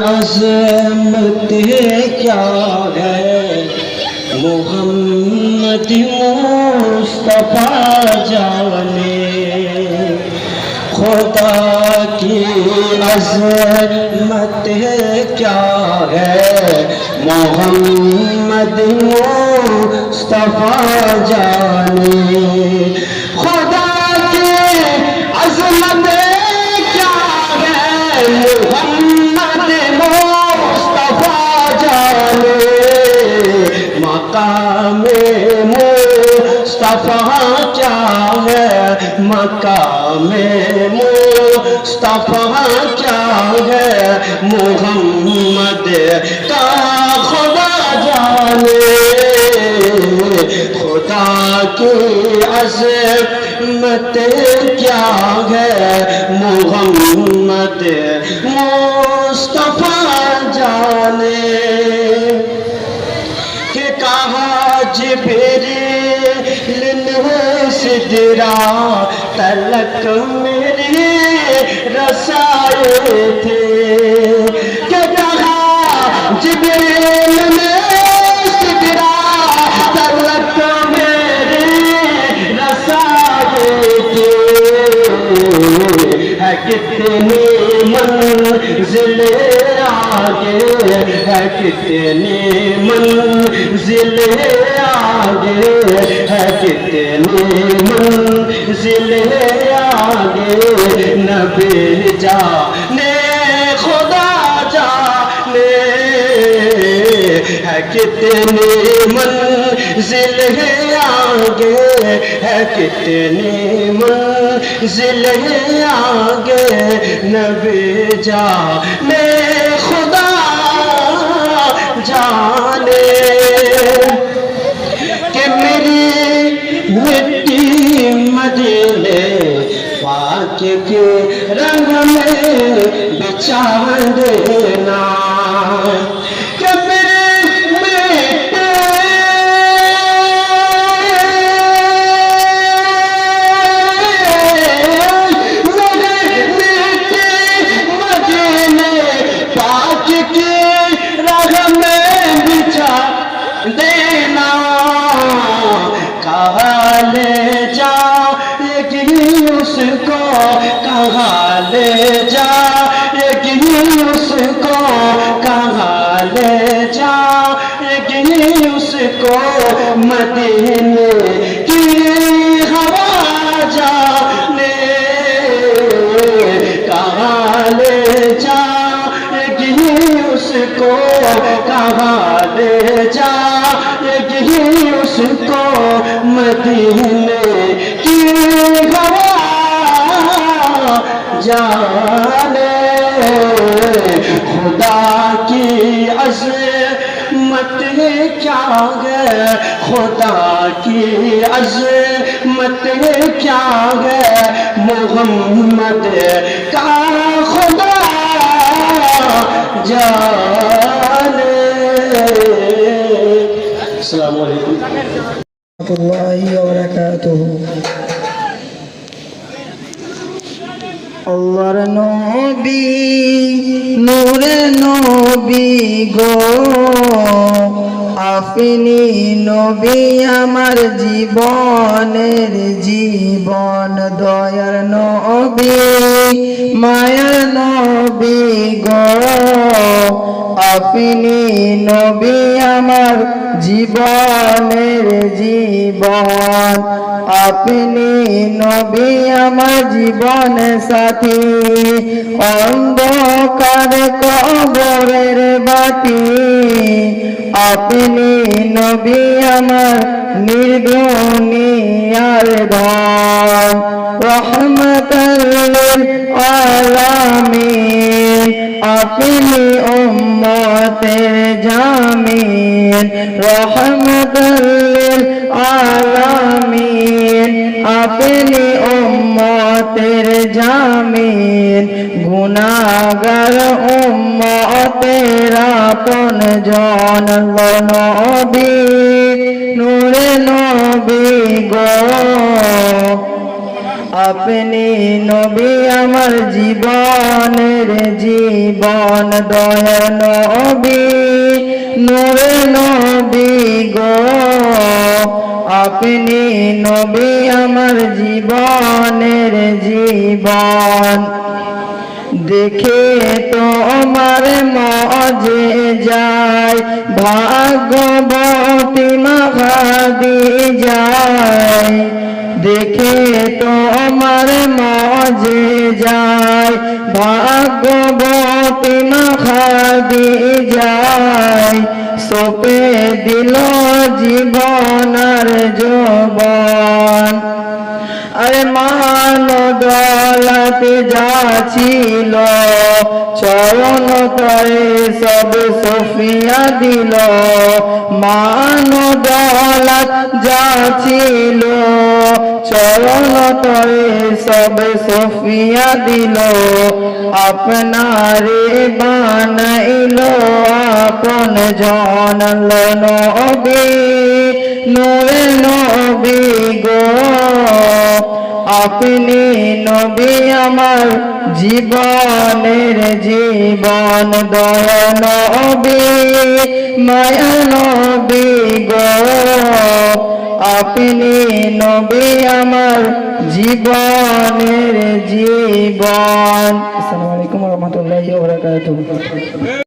عظمت کیا ہے محمد مصطفیٰ جانے خدا کی عظمت کیا ہے محمد مصطفیٰ جانے خدا کی عظمت کیا ہے محمد مصطفیٰ جانے مقام مصطفیٰ کیا ہے مقام مصطفیٰ کیا ہے محمد کا خدا جانے خدا کی عظمت کیا ہے محمد مصطفیٰ جانے کہ کہا جبریل نے سدرا تلک میرے رسائے تھے کہ کہا جبریل نے سدرا تلک میرے رسائے تھے ہے کتنی منزل آگے ہے کتنی منزل آگے ہے کتنی منزل آگے نبی جانے خدا جانے ہے کتنی منزل آگے ہے کتنی منزل آگے نبی جانے خدا جانے کہ میری مٹی مدینے پاک کے رنگ میں بچا دینا کہ دینا کہاں لے جائے گی اس کو کہاں لے جائے گی اس کو کہاں لے جائے گی اس کو مدینے کی ہوا جانے کہاں لے جائے گی اس کو کہاں لے جائے گی اس کو مدینے کی ہوا جانے خدا کی عظمت کیا ہے خدا کی عظمت کیا ہے محمد کا خدا جانے السلام علیکم ورحمۃ اللہ وبرکاتہ আল্লাহর নবী নূরে নবী গো আপনি নবী আমার জীবনের জীবন দয়ার নবী মায়ার নবী গো আপনি নবী আমার জীবনের জীবন আপনি নবী আমার জীবন সাথী অন্ধকার কবরের বাতি আপনি নবী আমার নির্দুনিয়ার ধন রহমতুল লিল আলামিন আপনি উম্মতের জামিন রহমতুল লিল আলামিন আপনি উম্মতের জামিন গুনাহগার উম্মতের আপন জন নবী নূরে নবী গো আপনি নবী আমার জীবনের জীবন দয়া নবী নূরে নবী গো আপনি নবী আমার জীবনের জীবন দেখে তো আমার মজে যায় ভাগ্যবতী মাহাদি যায় দেখে তো আমার মজে যায় ভাগ্যবতী মাহাদি যায় সোপে দিল জীবন আর যৌবন আরে মান দৌলতে যা ছিল চরণ তরে সব সফিয়া দিল মান দৌলত যা ছিল চরণ তরে সব সফিয়া দিল আপনারে বানাইল আপন জন নবী নূরে নবী গো আপনি নবী আমার জীবনের জীবন দয়া নবী মায়া নবী গো আপনি নবী আমার জীবনের জীবন। আসসালামু আলাইকুম ওয়া রাহমাতুল্লাহি ওয়া বারাকাতুহু।